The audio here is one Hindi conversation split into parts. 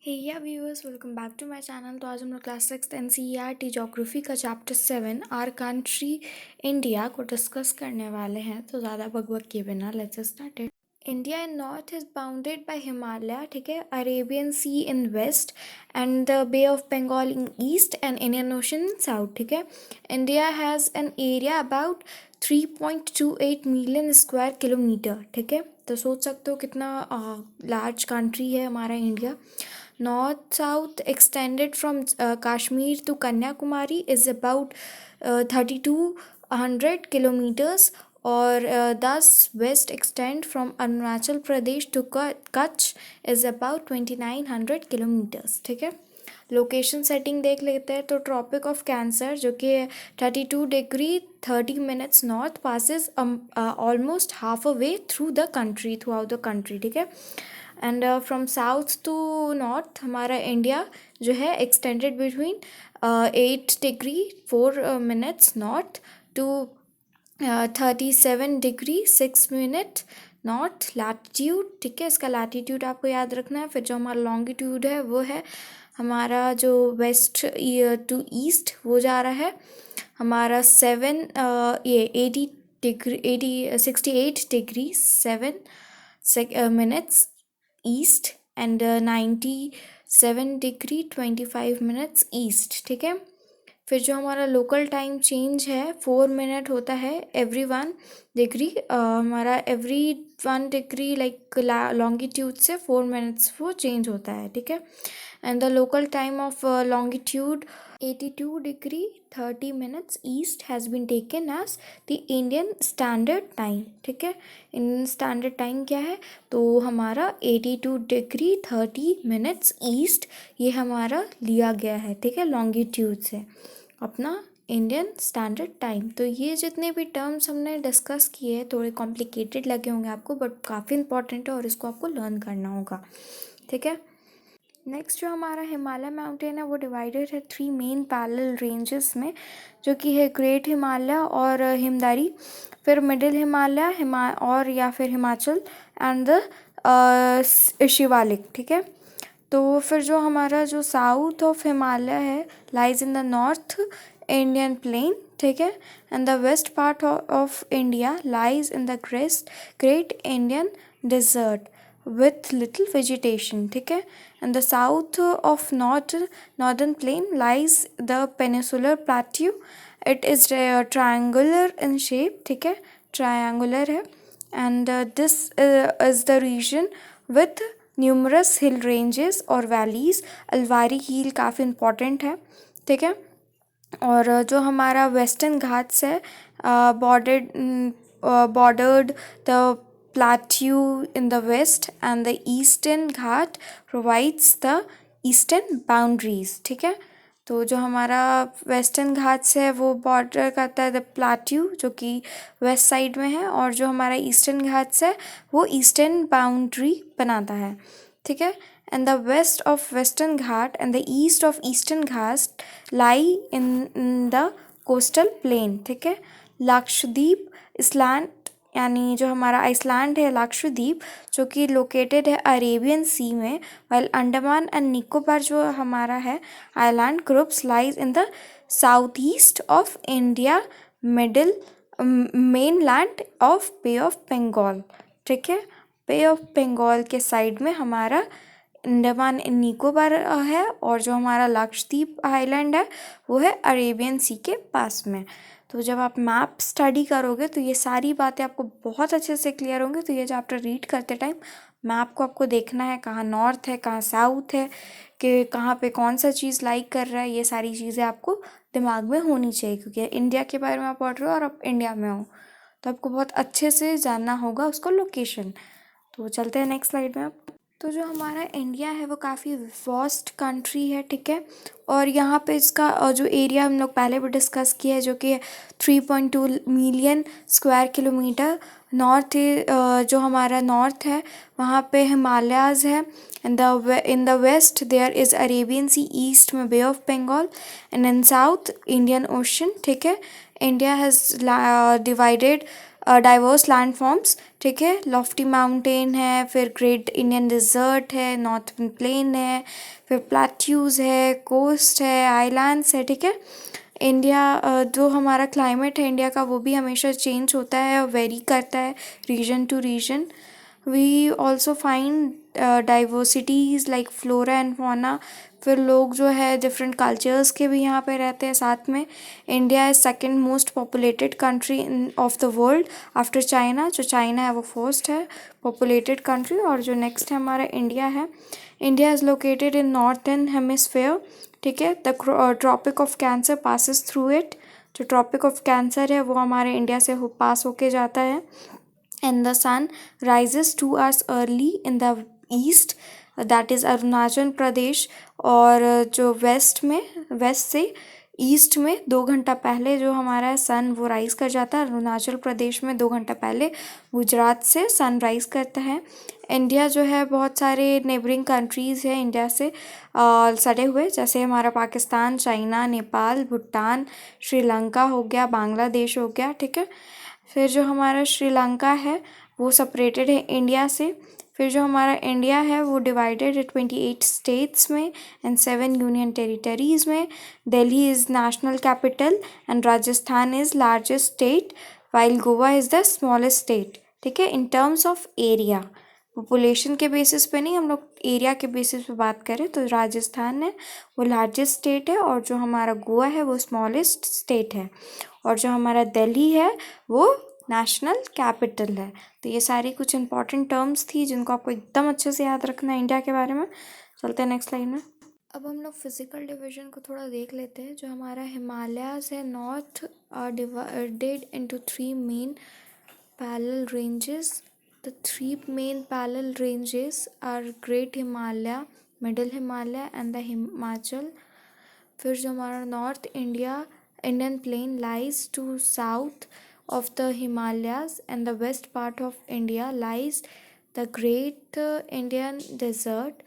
Hey ya viewers, welcome back to my channel. तो आज हम लोग क्लास 6 एनसीईआरटी ज्योग्राफी का चैप्टर 7 आर कंट्री इंडिया को डिस्कस करने वाले हैं। तो ज़्यादा बकबक किए बिना let's start. India in north is bounded by Himalaya, ठीक है, Arabian sea in west and the bay of Bengal in east and Indian ocean in south, ठीक है। India has an area about 3.28 million square kilometre, ठीक है। तो सोच सकते हो कितना लार्ज कंट्री है हमारा India. North south extended from Kashmir to Kanyakumari is about 3200 kilometers, और thus west extend from Arunachal Pradesh to Kutch is about 2900 kilometers, ठीक है। लोकेशन सेटिंग देख लेते हैं। तो ट्रॉपिक ऑफ कैंसर जो कि 32 degree 30 minutes north passes almost half a way through the country, throughout the country, ठीक है। And from south to north हमारा इंडिया जो है extended between 8 degree 4 minutes north to 37 degree 6 minute north latitude, ठीक है। इसका लैटिट्यूड आपको याद रखना है। फिर जो हमारा लॉन्गिट्यूड है वो है हमारा जो वेस्ट टू ईस्ट वो जा रहा है हमारा 68 degree 7 minutes east and 97 degree 25 minutes east, ठीक है। फिर जो हमारा लोकल टाइम चेंज है 4 मिनट होता है एवरी 1 डिग्री, हमारा एवरी 1 डिग्री लाइक लॉन्गिट्यूड से 4 मिनट्स वो चेंज होता है, ठीक है। And the local time of longitude 82 degree 30 minutes east has been taken as the Indian standard time, ठीक है। इंडियन स्टैंडर्ड टाइम क्या है? तो हमारा 82 डिग्री 30 मिनट्स ईस्ट ये हमारा लिया गया है, ठीक है, लॉन्गिट्यूड से अपना इंडियन स्टैंडर्ड टाइम। तो ये जितने भी टर्म्स हमने डिस्कस किए हैं थोड़े कॉम्प्लिकेटेड लगे होंगे आपको, बट काफ़ी इंपॉर्टेंट है और इसको आपको लर्न करना होगा, ठीक है। नेक्स्ट जो हमारा हिमालय माउंटेन है वो डिवाइडेड है 3 मेन पैरेलल रेंजेस में, जो कि है ग्रेट हिमालय और हिमदारी, फिर मिडिल हिमालय और या फिर हिमाचल एंड द शिवालिक, ठीक है। तो फिर जो हमारा जो साउथ ऑफ हिमालय है lies in the north Indian plain, ठीक है, and the west part of India lies in the great Indian desert with little vegetation, ठीक है। and the south of northern plain lies the peninsular plateau. it is triangular in shape, ठीक है, triangular है। and this is the region with numerous hill ranges और valleys. अलवारी हिल काफ़ी important है, ठीक है। और जो हमारा वेस्टर्न घाट्स है bordered the plateau in the west and the eastern ghat provides the eastern boundaries, ठीक है। तो जो हमारा वेस्टर्न घाट्स है वो बॉर्डर करता है द प्लाट्यू जो कि वेस्ट साइड में है, और जो हमारा ईस्टर्न घाट्स है वो ईस्टर्न बाउंड्री बनाता है, ठीक है। and the west of western ghat and the east of eastern ghat lie in the coastal plain, ठीक है। लक्षद्वीप इसलैंड यानी जो हमारा आइसलैंड है लक्षद्वीप जो कि लोकेटेड है अरेबियन सी में, वाइल अंडमान एंड निकोबार जो हमारा है island groups lies in the south east of India middle mainland of bay of Bengal, ठीक है। बे ऑफ बंगाल के साइड में हमारा अंडमान एंड निकोबार है, और जो हमारा लक्षद्वीप आइलैंड है वो है अरेबियन सी के पास में। तो जब आप मैप स्टडी करोगे तो ये सारी बातें आपको बहुत अच्छे से क्लियर होंगी। तो ये चैप्टर रीड करते टाइम मैप को आपको देखना है, कहाँ नॉर्थ है कहाँ साउथ है, कि कहाँ पे कौन सा चीज़ लाइक कर रहा है, ये सारी चीज़ें आपको दिमाग में होनी चाहिए, क्योंकि इंडिया के बारे में आप पढ़ रहे हो और आप इंडिया में हो तो आपको बहुत अच्छे से जानना होगा उसको लोकेशन। तो चलते हैं नेक्स्ट स्लाइड में। आप तो जो हमारा इंडिया है वो काफ़ी वास्ट कंट्री है, ठीक है। और यहाँ पे इसका जो एरिया हम लोग पहले भी डिस्कस किया है जो कि 3.2 मिलियन स्क्वायर किलोमीटर। नॉर्थ जो हमारा नॉर्थ है वहाँ पे हिमालयाज़ है, in the west there is Arabian Sea, east में Bay of Bengal, and in south Indian Ocean, ठीक है। India has divided diverse land forms, ठीक है। लॉफ्टी माउंटेन है, फिर ग्रेट इंडियन डिजर्ट है, नॉर्थन प्लेन है, फिर प्लेट्यूज है, कोस्ट है, आइलैंड्स है, ठीक है। इंडिया जो हमारा क्लाइमेट है इंडिया का वो भी हमेशा चेंज होता है और वेरी करता है region to region. We also find diversities like flora and fauna. फिर लोग जो है डिफरेंट कल्चर्स के भी यहाँ पे रहते हैं साथ में। India is second most populated country in of the world after China. जो चाइना है वो फर्स्ट है पॉपुलेटेड कंट्री, और जो नेक्स्ट है हमारा इंडिया है। India is located in northern hemisphere, ठीक है। The Tropic of Cancer passes through it. जो ट्रॉपिक ऑफ कैंसर है वो हमारे इंडिया से पास होके जाता है। And the sun rises 2 hours early in the east, that is Arunachal Pradesh. और जो वेस्ट से ईस्ट में 2 घंटा पहले जो हमारा सन वो राइज़ कर जाता है। अरुणाचल प्रदेश में 2 घंटा पहले गुजरात से सन राइज़ करता है। इंडिया जो है बहुत सारे नेबरिंग कंट्रीज़ हैं इंडिया से सटे हुए, जैसे हमारा पाकिस्तान, चाइना, नेपाल, भूटान, श्रीलंका हो गया, बांग्लादेश हो गया, ठीक है। फिर जो हमारा श्रीलंका है वो सेपरेटेड है इंडिया से। फिर जो हमारा इंडिया है वो डिवाइडेड है 28 स्टेट्स में एंड 7 यूनियन टेरिटरीज़ में। Delhi is national capital and Rajasthan is largest state while Goa is the smallest state, ठीक है। In terms of area, population के बेसिस पे नहीं, हम लोग एरिया के बेसिस पे बात करें तो राजस्थान है वो लार्जेस्ट स्टेट है, और जो हमारा गोवा है वो स्मॉलेस्ट स्टेट है, और जो हमारा दिल्ली है वो नेशनल कैपिटल है। तो ये सारी कुछ इंपॉर्टेंट टर्म्स थी जिनको आपको एकदम अच्छे से याद रखना है इंडिया के बारे में। चलते हैं नेक्स्ट स्लाइड में। अब हम लोग फिजिकल डिवीजन को थोड़ा देख लेते हैं। जो हमारा हिमालयाज है north are divided into 3 main parallel ranges. The 3 main parallel ranges are Great Himalaya, Middle Himalaya and the Himachal. फिर जो हमारा north Indian plain lies to south of the Himalayas, and the west part of India lies the Great Indian Desert.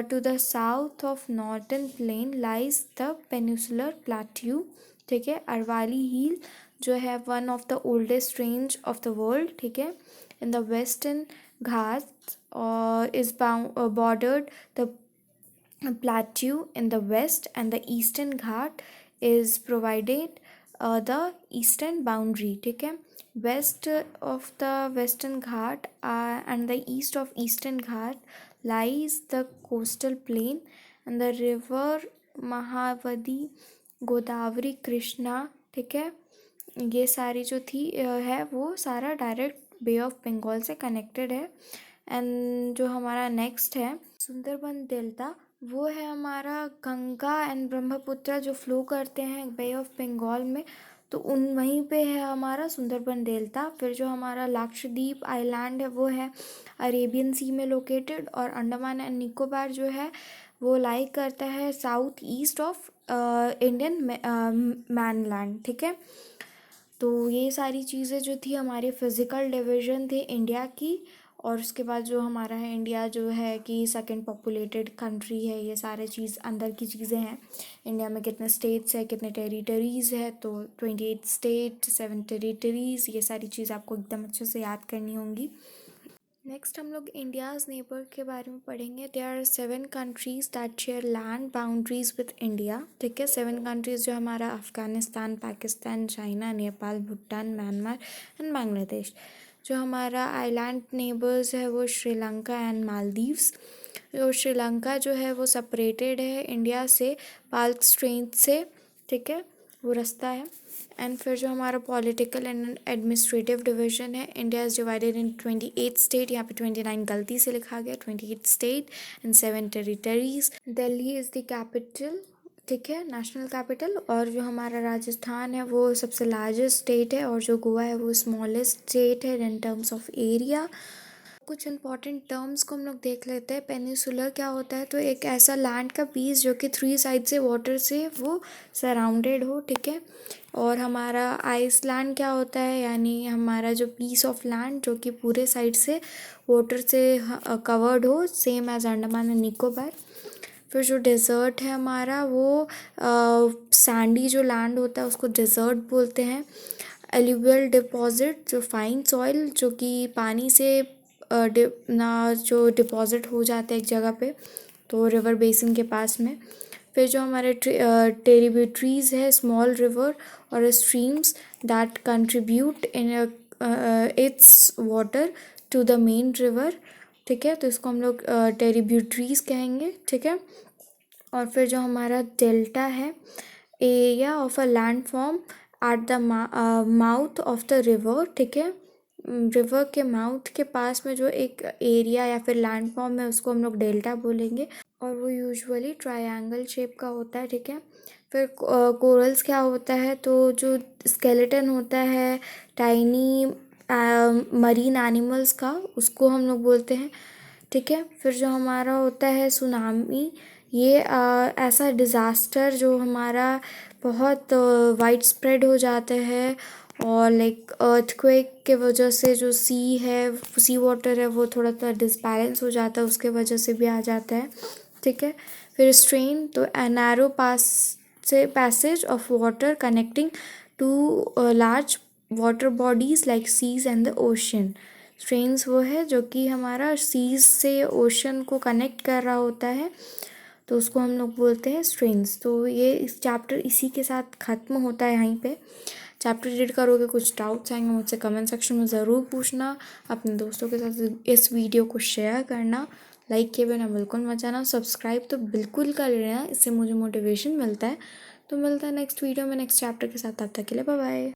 To the south of northern plain lies the Peninsular Plateau, ठीक है। अरवाली हिल जो है one of the oldest range of the world, ठीक है। In the western Ghat is bordered the plateau in the west, and the eastern ghat is provided the eastern boundary, ठीक है। west of the western ghat and the east of eastern ghat lies the coastal plain and the river महावदी, Godavari, Krishna, ठीक है। ये सारी जो थी है वो सारा डायरेक्ट बे ऑफ बंगाल से कनेक्टेड है। एंड जो हमारा नेक्स्ट है सुंदरबन डेल्टा, वो है हमारा गंगा एंड ब्रह्मपुत्र जो फ्लो करते हैं बे ऑफ बंगाल में, तो वहीं पे है हमारा सुंदरबन डेल्टा। फिर जो हमारा लक्षद्वीप आइलैंड है वो है अरेबियन सी में लोकेटेड, और अंडमान एंड निकोबार जो है वो लाई करता है south east of Indian mainland, ठीक है। तो ये सारी चीज़ें जो थी हमारी फिज़िकल डिवीज़न थी इंडिया की। और उसके बाद जो हमारा है इंडिया जो है कि सेकंड पॉपुलेटेड कंट्री है, ये सारे चीज़ अंदर की चीज़ें हैं। इंडिया में कितने स्टेट्स है, कितने टेरिटरीज़ है, तो 28 स्टेट 7 टेरिटरीज़, ये सारी चीज़ आपको एकदम अच्छे से याद करनी होंगी। नेक्स्ट हम लोग इंडियाज़ नेबर के बारे में पढ़ेंगे। There are 7 countries that share land boundaries with India, ठीक है। 7 कंट्रीज़ जो हमारा Afghanistan, Pakistan, China, Nepal, Bhutan, Myanmar and Bangladesh. जो हमारा आइलैंड नेबर्स है वो श्रीलंका एंड मालदीव्स। जो श्रीलंका जो है वो सेपरेटेड है इंडिया से पाल्क स्ट्रेट से, ठीक है, वो रास्ता है। एंड फिर जो हमारा पॉलिटिकल एंड एडमिनिस्ट्रेटिव डिवीजन है, India is divided in 28 state, यहाँ पे 29 गलती से लिखा गया, 28 state and 7 territories. Delhi is the capital, ठीक है, नेशनल कैपिटल। और जो हमारा राजस्थान है वो सबसे लार्जेस्ट स्टेट है, और जो गोवा है वो स्मॉलेस्ट स्टेट है इन टर्म्स ऑफ एरिया। कुछ इंपॉर्टेंट टर्म्स को हम लोग देख लेते हैं। पेनिसुलर क्या होता है, तो एक ऐसा लैंड का पीस जो कि 3 साइड से वाटर से वो सराउंडेड हो, ठीक है। और हमारा आइसलैंड क्या होता है, यानी हमारा जो पीस ऑफ लैंड जो कि पूरे साइड से वाटर से कवर्ड हो, same as Andaman and Nicobar. फिर जो डेज़र्ट है हमारा वो सैंडी जो लैंड होता है उसको डेज़र्ट बोलते हैं। एल्यूवियल डिपॉजिट जो फाइन सॉइल जो कि पानी से जो डिपॉजिट हो जाते हैं एक जगह पे, तो रिवर बेसिन के पास में। फिर जो हमारे ट्रिब्यूटरीज है, स्मॉल रिवर और streams that contribute in its water to the main river, ठीक है, तो इसको हम लोग ट्रिब्यूटरीज कहेंगे, ठीक है। और फिर जो हमारा डेल्टा है, area of a land form at the mouth of the river, ठीक है। रिवर के माउथ के पास में जो एक एरिया या फिर लैंड फॉर्म है उसको हम लोग डेल्टा बोलेंगे, और वो यूजुअली ट्रायंगल शेप का होता है, ठीक है। फिर कोरल्स क्या होता है, तो जो स्केलेटन होता है टाइनी मरीन एनिमल्स का, उसको हम लोग बोलते हैं, ठीक है। फिर जो हमारा होता है सुनामी, ये ऐसा डिज़ास्टर जो हमारा बहुत वाइड स्प्रेड हो जाते हैं, और लाइक अर्थक्वेक के वजह से जो सी वाटर है वो थोड़ा सा डिसबैलेंस हो जाता है, उसके वजह से भी आ जाता है, ठीक है। फिर स्ट्रेन, तो narrow passage of water connecting two large water bodies like seas and the ocean. Straits वो है जो कि हमारा सीज से ओशन को कनेक्ट कर रहा होता है, तो उसको हम लोग बोलते हैं स्ट्रेन्स। तो ये इस चैप्टर इसी के साथ ख़त्म होता है यहीं पे। चैप्टर रीड करोगे, कुछ डाउट्स आएंगे मुझसे कमेंट सेक्शन में ज़रूर पूछना। अपने दोस्तों के साथ इस वीडियो को शेयर करना, लाइक किए बिना बिल्कुल मत जाना, सब्सक्राइब तो बिल्कुल कर लेना, इससे मुझे मोटिवेशन मिलता है। तो मिलता है नेक्स्ट वीडियो में नेक्स्ट चैप्टर के साथ, तब तक के लिए बाय बाय।